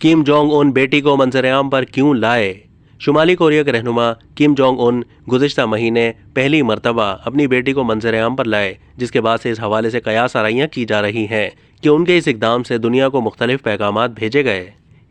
Kim Jong Un बेटी को मंजर-ए-आम पर क्यों लाए? शुमाली कोरिया के रहनुमा किम जोंग उन गुज़िश्ता महीने पहली मर्तबा अपनी बेटी को मंजर-ए-आम पर लाए, जिसके बाद से इस हवाले से कयास आराइयाँ की जा रही हैं कि उनके इस इक़दाम से दुनिया को मुख्तलिफ पैगामात भेजे गए।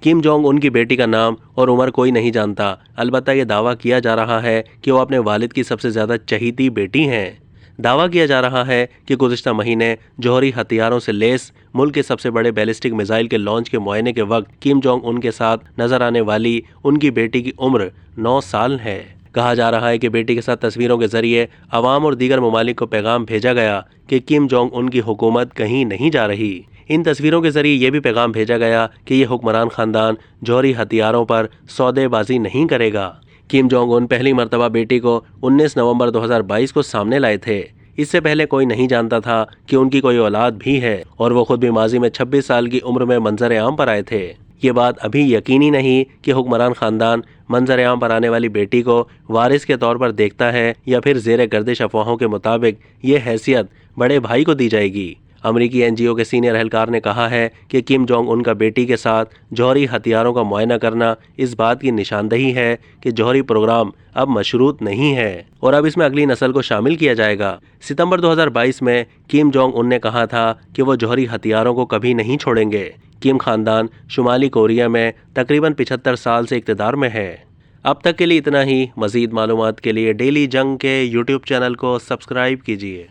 किम जोंग उन की बेटी का नाम और उम्र कोई नहीं जानता, अलबत्ता ये दावा किया जा रहा है कि वो अपने वालिद की सबसे ज़्यादा चहीती बेटी हैं। दावा किया जा रहा है कि गुज़िश्ता महीने जौहरी हथियारों से लेस मुल्क के सबसे बड़े बैलिस्टिक मिसाइल के लॉन्च के मुआयने के वक्त किम जोंग उन के साथ नजर आने वाली उनकी बेटी की उम्र 9 साल है। कहा जा रहा है कि बेटी के साथ तस्वीरों के जरिए अवाम और दीगर ममालिक को पैगाम भेजा गया कि किम जोंग उन की हुकूमत कहीं नहीं जा रही। इन तस्वीरों के जरिए ये भी पैगाम भेजा गया कि ये हुक्मरान खानदान जौहरी हथियारों पर सौदेबाजी नहीं करेगा। किम जोंग उन पहली मर्तबा बेटी को 19 नवंबर 2022 को सामने लाए थे। इससे पहले कोई नहीं जानता था कि उनकी कोई औलाद भी है और वो खुद भी माजी में 26 साल की उम्र में मंजर-ए-आम पर आए थे। ये बात अभी यकीनी नहीं कि हुक्मरान खानदान मंजर-ए-आम पर आने वाली बेटी को वारिस के तौर पर देखता है या फिर ज़ेर गर्दिश अफवाहों के मुताबिक ये हैसियत बड़े भाई को दी जाएगी। अमरीकी एनजीओ के सीनियर एहलकार ने कहा है कि किम जोंग उन का बेटी के साथ जौहरी हथियारों का मुआयना करना इस बात की निशानदही है कि जौहरी प्रोग्राम अब मशरूत नहीं है और अब इसमें अगली नस्ल को शामिल किया जाएगा। सितंबर 2022 में किम जोंग उन ने कहा था कि वो जौहरी हथियारों को कभी नहीं छोड़ेंगे। किम खानदान शुमाली कोरिया में तकरीबन 75 साल से इक़्तिदार में है। अब तक के लिए इतना ही। मज़ीद मालूमात के लिए डेली जंग के यूट्यूब चैनल को सब्सक्राइब कीजिए।